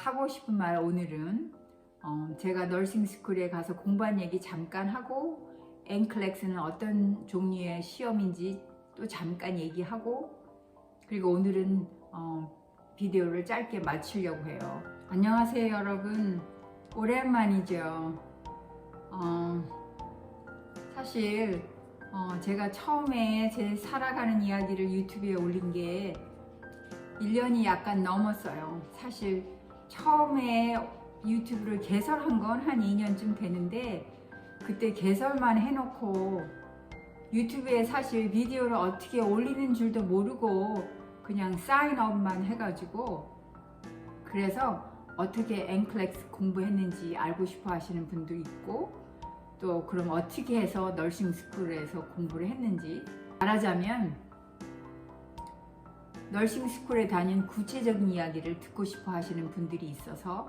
하고 싶은 말 오늘은 제가 너싱 스쿨에 가서 공부한 얘기 잠깐 하고 NCLEX는 어떤 종류의 시험인지 또 잠깐 얘기하고 그리고 오늘은 비디오를 짧게 마치려고 해요. 안녕하세요 여러분, 오랜만이죠. 사실 제가 처음에 제 살아가는 이야기를 유튜브에 올린 게 1년이 약간 넘었어요. 사실 처음에 유튜브를 개설한 건 한 2년쯤 되는데 그때 개설만 해놓고 유튜브에 사실 비디오를 어떻게 올리는 줄도 모르고 그냥 사인업만 해가지고, 그래서 어떻게 NCLEX 공부했는지 알고 싶어 하시는 분도 있고, 또 그럼 어떻게 해서 너싱 스쿨에서 공부를 했는지 말하자면 너싱 스쿨에 다닌 구체적인 이야기를 듣고 싶어 하시는 분들이 있어서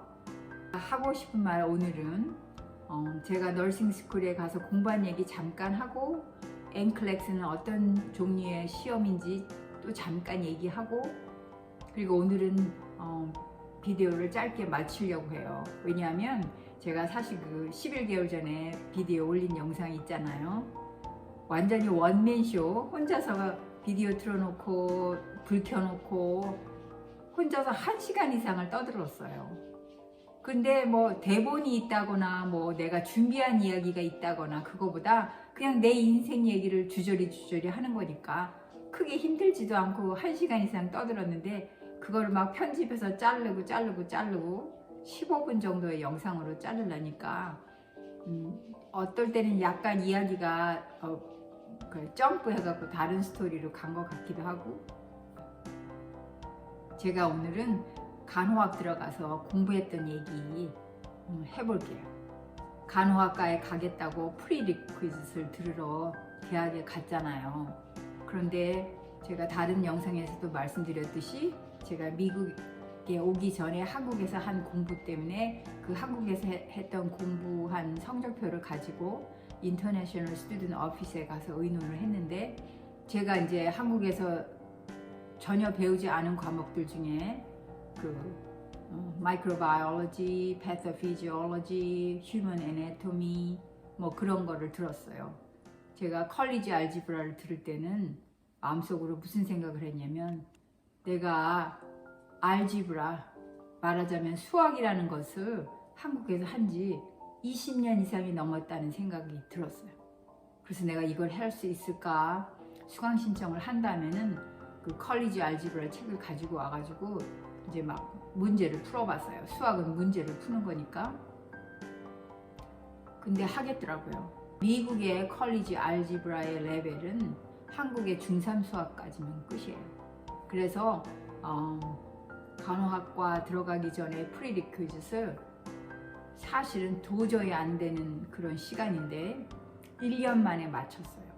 하고 싶은 말 오늘은 제가 너싱 스쿨에 가서 공부한 얘기 잠깐 하고 NCLEX는 어떤 종류의 시험인지 또 잠깐 얘기하고 그리고 오늘은 비디오를 짧게 마치려고 해요. 왜냐하면 제가 사실 그 11개월 전에 비디오 올린 영상이 있잖아요. 완전히 원맨쇼, 혼자서 비디오 틀어놓고 불 켜놓고 혼자서 1시간 이상을 떠들었어요. 근데 뭐 대본이 있다거나 뭐 내가 준비한 이야기가 있다거나 그거보다 그냥 내 인생 얘기를 주저리 하는 거니까 크게 힘들지도 않고 1시간 이상 떠들었는데 그거를 막 편집해서 자르고 15분 정도의 영상으로 자르려니까 어떨 때는 약간 이야기가 점프해갖고 다른 스토리로 간 것 같기도 하고, 제가 오늘은 간호학 들어가서 공부했던 얘기 해볼게요. 간호학과에 가겠다고 프리리퀴짓을 들으러 대학에 갔잖아요. 그런데 제가 다른 영상에서도 말씀드렸듯이 제가 미국에 오기 전에 한국에서 한 공부 때문에 그 한국에서 했던 공부한 성적표를 가지고 인터내셔널 스튜던트 오피스에 가서 의논을 했는데, 제가 이제 한국에서 전혀 배우지 않은 과목들 중에 마이크로바이올로지, 패서피지올로지, 휴먼 애나토미 뭐 그런 거를 들었어요. 제가 컬리지 알지브라를 들을 때는 마음속으로 무슨 생각을 했냐면, 내가 알지브라, 말하자면 수학이라는 것을 한국에서 한지 20년 이상이 넘었다는 생각이 들었어요. 그래서 내가 이걸 할 수 있을까? 수강 신청을 한다면은 그 컬리지 알지브라 책을 가지고 와가지고 이제 막 문제를 풀어봤어요. 수학은 문제를 푸는 거니까. 근데 하겠더라고요. 미국의 컬리지 알지브라의 레벨은 한국의 중3 수학까지면 끝이에요. 그래서 간호학과 들어가기 전에 프리리퀴짓을 사실은 도저히 안 되는 그런 시간인데 1년 만에 마쳤어요.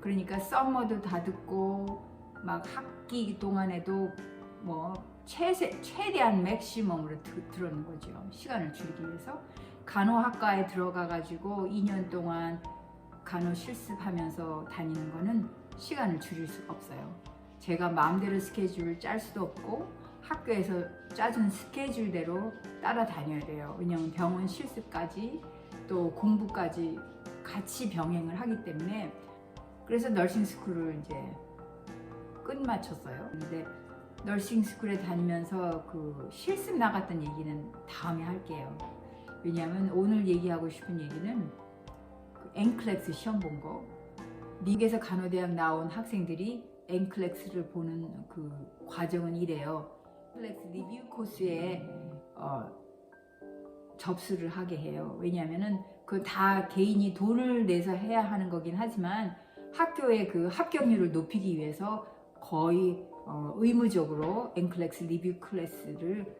그러니까 서머도 다 듣고 막 학기 동안에도 뭐 최대한 맥시멈으로 들었는 거죠. 시간을 줄이기 위해서. 간호학과에 들어가 가지고 2년 동안 간호 실습하면서 다니는 거는 시간을 줄일 수가 없어요. 제가 마음대로 스케줄을 짤 수도 없고 학교에서 짜준 스케줄대로 따라다녀야 돼요. 왜냐하면 병원 실습까지 또 공부까지 같이 병행을 하기 때문에. 그래서 너싱 스쿨을 이제 끝마쳤어요. 근데 너싱 스쿨에 다니면서 그 실습 나갔던 얘기는 다음에 할게요. 왜냐하면 오늘 얘기하고 싶은 얘기는 그 NCLEX 시험 본 거. 미국에서 간호대학 나온 학생들이 NCLEX를 보는 그 과정은 이래요. NCLEX 리뷰 코스에 접수를 하게 해요. 왜냐하면은 그 다 개인이 돈을 내서 해야 하는 거긴 하지만 학교의 그 합격률을 높이기 위해서 거의 의무적으로 NCLEX 리뷰 클래스를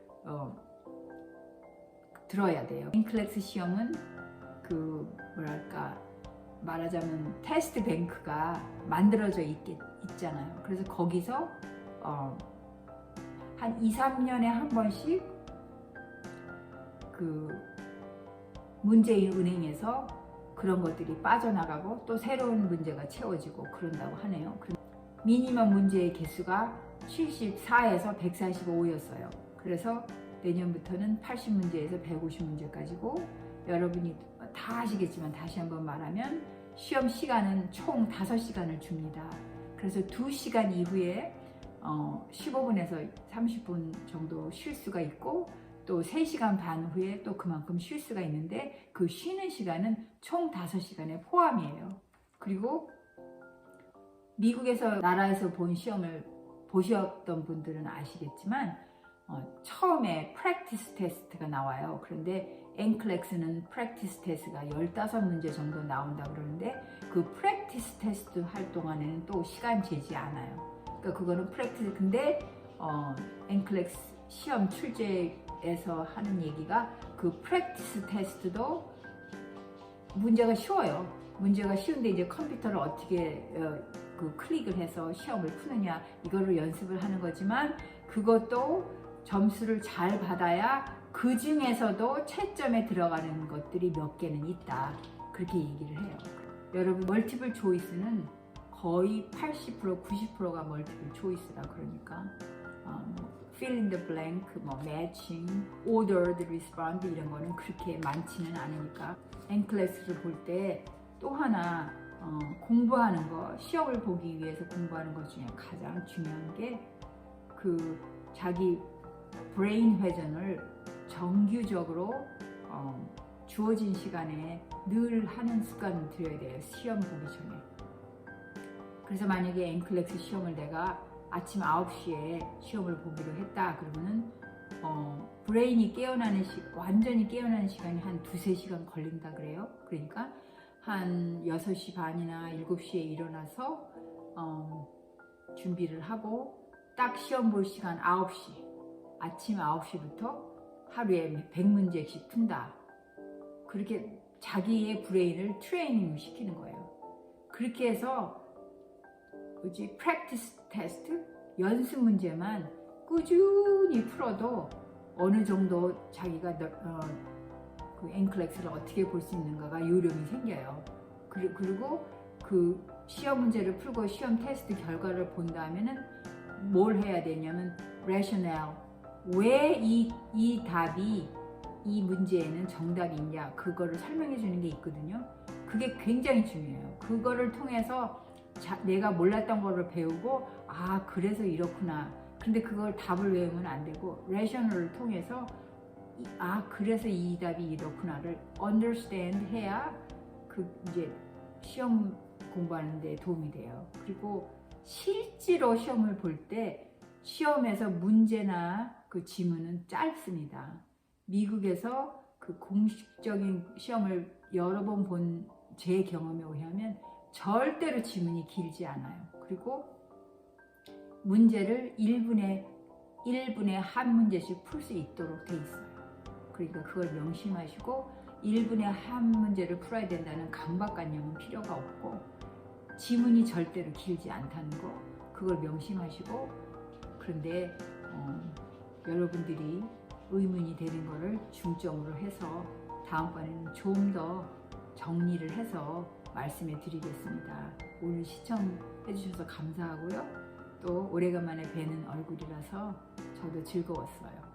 들어야 돼요. NCLEX 시험은 그 뭐랄까 말하자면 테스트 뱅크가 만들어져 있잖아요. 그래서 거기서 한 2-3년에 한 번씩 그 문재인 은행에서 그런 것들이 빠져나가고 또 새로운 문제가 채워지고 그런다고 하네요. 미니멈 문제의 개수가 74에서 145였어요. 그래서 내년부터는 80문제에서 150문제까지고 여러분이 다 아시겠지만 다시 한번 말하면 시험 시간은 총 5시간을 줍니다. 그래서 2시간 이후에 15분에서 30분 정도 쉴 수가 있고 또 3시간 반 후에 또 그만큼 쉴 수가 있는데 그 쉬는 시간은 총 5시간에 포함이에요. 그리고 미국에서 나라에서 본 시험을 보셨던 분들은 아시겠지만 처음에 프랙티스 테스트가 나와요. 그런데 NCLEX는 프랙티스 테스트가 15문제 정도 나온다고 그러는데 그 프랙티스 테스트 할 동안에는 또 시간 재지 않아요. 그러니까 그거는 프랙티스. 근데 NCLEX 시험 출제에서 하는 얘기가 그 프랙티스 테스트도 문제가 쉬워요. 문제가 쉬운데 이제 컴퓨터를 어떻게 그 클릭을 해서 시험을 푸느냐 이거를 연습을 하는 거지만 그것도 점수를 잘 받아야 그 중에서도 채점에 들어가는 것들이 몇 개는 있다. 그렇게 얘기를 해요. 여러분 멀티플 초이스는 거의 80% 90%가 멀티플 초이스라 그러니까 fill in the blank, matching, ordered response 이런 거는 그렇게 많지는 않으니까 NCLEX를 볼 때 또 하나 공부하는 거, 시험을 보기 위해서 공부하는 것 중에 가장 중요한 게 그 자기 브레인 회전을 정규적으로 주어진 시간에 늘 하는 습관을 들여야 돼요. 시험 보기 전에. 그래서 만약에 NCLEX 시험을 내가 아침 9시에 시험을 보기로 했다 그러면은 브레인이 깨어나는 완전히 깨어나는 시간이 한 2-3시간 걸린다 그래요. 그러니까 한 6시 반이나 7시에 일어나서 준비를 하고 딱 시험 볼 시간 9시, 아침 9시부터 하루에 100문제씩 푼다. 그렇게 자기의 브레인을 트레이닝 시키는 거예요. 그렇게 해서 프랙티스 테스트, 연습 문제만 꾸준히 풀어도 어느 정도 자기가 그 NCLEX를 어떻게 볼 수 있는가가 요령이 생겨요. 그리고 그 시험 문제를 풀고 시험 테스트 결과를 본 다음에는 뭘 해야 되냐면 rationale, 왜 이 답이 이 문제에는 정답이 있냐 그거를 설명해 주는 게 있거든요. 그게 굉장히 중요해요. 그거를 통해서 내가 몰랐던 거를 배우고 그래서 이렇구나. 근데 그걸 답을 외우면 안 되고 rational을 통해서 그래서 이 답이 이렇구나를 understand 해야 그 이제 시험 공부하는 데 도움이 돼요. 그리고 실제로 시험을 볼 때 시험에서 문제나 그 지문은 짧습니다. 미국에서 그 공식적인 시험을 여러 번 본 제 경험에 의하면 절대로 지문이 길지 않아요. 그리고 문제를 1분에 한 문제씩 풀 수 있도록 돼 있어요. 그러니까 그걸 명심하시고 1분에 한 문제를 풀어야 된다는 강박관념은 필요가 없고 지문이 절대로 길지 않다는 거 그걸 명심하시고 그런데 여러분들이 의문이 되는 거를 중점으로 해서 다음번에는 좀 더 정리를 해서 말씀해 드리겠습니다. 오늘 시청해 주셔서 감사하고요. 또 오래간만에 뵈는 얼굴이라서 저도 즐거웠어요.